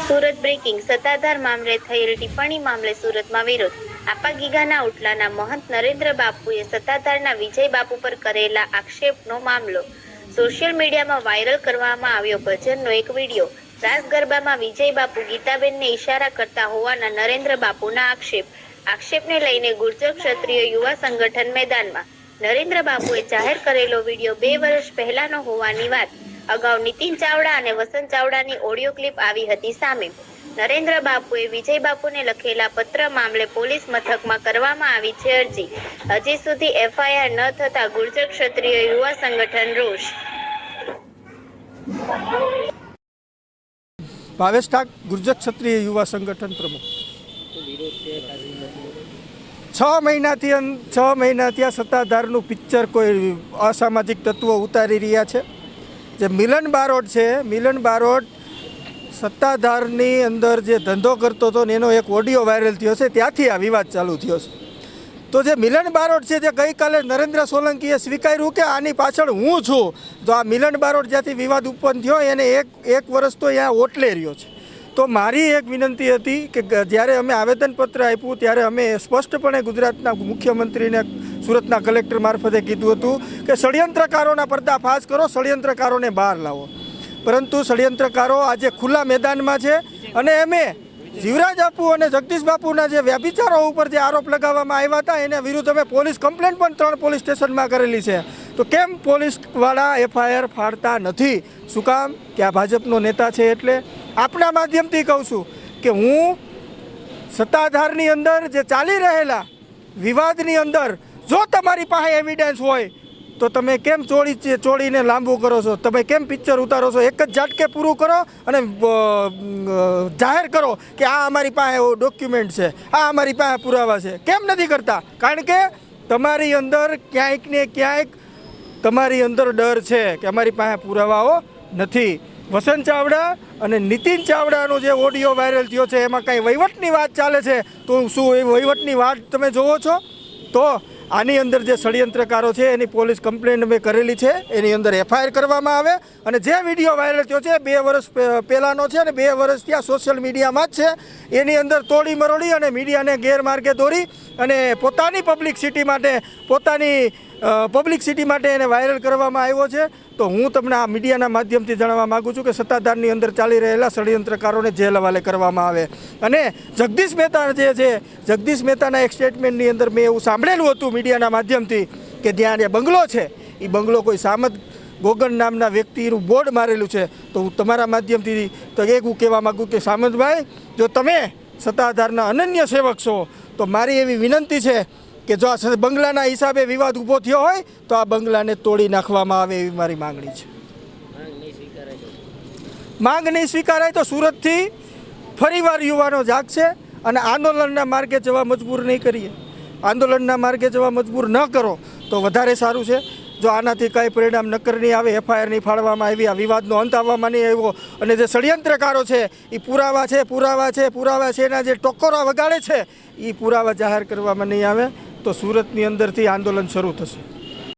Surat breaking Sattadhar મામલે થયેલ ટિપ્પણી મામલે સુરતમાં વિરોધ. આપા ગીગાના ઉટલાના મહંત નરેન્દ્ર બાપુએ સત્તાધારના વિજય બાપુ પર કરેલા આક્ષેપનો મામલો સોશિયલ મીડિયામાં વાયરલ કરવામાં આવ્યો. ભજનનો એક વિડીયો. રાસ ગરબામાં વિજય બાપુ ગીતાબેનને ઈશારા કરતા હોવાના નરેન્દ્ર બાપુના આક્ષેપને લઈને ગુર્જર ક્ષત્રિય યુવા સંગઠન મેદાનમાં. નરેન્દ્ર બાપુએ જાહેર કરેલો વિડીયો 2 વર્ષ પહેલાનો હોવાની વાત. અગાઉ નીતિન ચાવડા અને વસંત ચાવડાની ઓડિયો ક્લિપ આવી હતી સામે. નરેન્દ્ર બાપુએ વિજય બાપુને લખેલા પત્ર મામલે પોલીસ મથકમાં કરવામાં આવી છે અરજી. હજી સુધી એફઆઈઆર ન થતા ગુર્જર ક્ષત્રિય યુવા સંગઠન રોષ. ભાવેશ ઠાક, ગુર્જર ક્ષત્રિય યુવા સંગઠન પ્રમુખ. 6 મહિનાથી આ સત્તાધારનું પિક્ચર કોઈ અસામાજિક તત્વો ઉતારી રહ્યા છે. જે મિલન બારોટ છે, મિલન બારોટ સત્તાધારની અંદર જે ધંધો કરતો હતો ને એનો એક ઓડિયો વાયરલ થયો છે, ત્યાંથી આ વિવાદ ચાલુ થયો છે. તો જે મિલન બારોટ છે, જે ગઈકાલે નરેન્દ્ર સોલંકીએ સ્વીકાર્યું કે આની પાછળ હું છું, તો આ મિલન બારોટ જ્યાંથી વિવાદ ઉત્પન્ન થયો એને એક વર્ષ તો અહીંયા ઓટલે રહ્યો છે. તો મારી એક વિનંતી હતી કે જ્યારે અમે આવેદનપત્ર આપ્યું ત્યારે અમે સ્પષ્ટપણે ગુજરાતના મુખ્યમંત્રીને સુરતના કલેક્ટર મારફતે કીધું હતું કે ષડયંત્રકારોના પર્દાફાશ કરો, ષડયંત્રકારોને બહાર લાવો. પરંતુ ષડયંત્રકારો આજે ખુલ્લા મેદાનમાં છે અને અમે જીવરાજ બાપુ અને જગદીશ બાપુના જે વ્યભિચારો ઉપર જે આરોપ લગાવવામાં આવ્યા હતા એના વિરુદ્ધ અમે પોલીસ કમ્પ્લેન્ટ પણ 3 પોલીસ સ્ટેશનમાં કરેલી છે. તો કેમ પોલીસવાળા એફઆઈઆર ફાડતા નથી? શું કામ? કે આ ભાજપનો નેતા છે. એટલે આપણા માધ્યમથી કહું છું કે હું સત્તાધારની અંદર જે ચાલી રહેલા વિવાદની અંદર જો તમારી પાસે એવિડન્સ હોય તો તમે કેમ ચોળીને લાંબુ કરો છો? તમે કેમ પિક્ચર ઉતારો છો? એક જ ઝાટકે પૂરું કરો અને જાહેર કરો કે આ અમારી પાસે ડોક્યુમેન્ટ છે, આ અમારી પાસે પુરાવા છે. કેમ નથી કરતા? કારણ કે તમારી અંદર ક્યાંક ને ક્યાંક તમારી અંદર ડર છે કે અમારી પાસે પુરાવાઓ નથી. વસંત ચાવડા અને નીતિન ચાવડાનો જે ઓડિયો વાયરલ થયો છે એમાં કાંઈ વહીવટની વાત ચાલે છે, તો શું એ વહીવટની વાત તમે જોવો છો? તો આની અંદર જે ષડયંત્રકારો છે એની પોલીસ કમ્પ્લેન્ટ મેં કરેલી છે, એની અંદર એફઆઈઆર કરવામાં આવે. અને જે વિડીયો વાયરલ થયો છે 2 વર્ષ પહેલાંનો છે અને 2 વર્ષ ત્યાં સોશિયલ મીડિયામાં જ છે, એની અંદર તોડી મરોડી અને મીડિયાને ગેરમાર્ગે દોરી અને પોતાની પબ્લિસિટી માટે એને વાયરલ કરવામાં આવ્યો છે. તો હું તમને આ મીડિયાના માધ્યમથી જણાવવા માગું છું કે સત્તાધારની અંદર ચાલી રહેલા ષડયંત્રકારોને જેલ હવાલે કરવામાં આવે. અને જગદીશ મહેતા જે છે, જગદીશ મહેતાના એક સ્ટેટમેન્ટની અંદર મેં એવું સાંભળેલું હતું મીડિયાના માધ્યમથી કે જ્યાં જે બંગલો છે એ બંગલો કોઈ સામત ગોગન નામના વ્યક્તિનું બોર્ડ મારેલું છે. તો હું તમારા માધ્યમથી તો એક હું કહેવા માગું કે સામંતભાઈ, જો તમે સત્તાધારના અનન્ય સેવક છો તો મારી એવી વિનંતી છે કે જો આ બંગલાના હિસાબે વિવાદ ઊભો થયો હોય તો આ બંગલાને તોડી નાખવામાં આવે એવી મારી માંગણી છે. માંગ નહીં સ્વીકારાય તો સુરતથી ફરીવાર યુવાનો જાગશે અને આંદોલનના માર્ગે જવા મજબૂર નહીં કરીએ. આંદોલનના માર્ગે જવા મજબૂર ન કરો તો વધારે સારું છે. જો આનાથી કાંઈ પરિણામ નક્કર નહીં આવે, એફઆઈઆર નહીં ફાડવામાં આવી, આ વિવાદનો અંત આવવામાં નહીં આવ્યો અને જે ષડયંત્રકારો છે એ પુરાવા છે એના જે ટકોરા વગાડે છે એ પુરાવા જાહેર કરવામાં નહીં આવે તો સુરતની અંદરથી આંદોલન શરૂ થશે.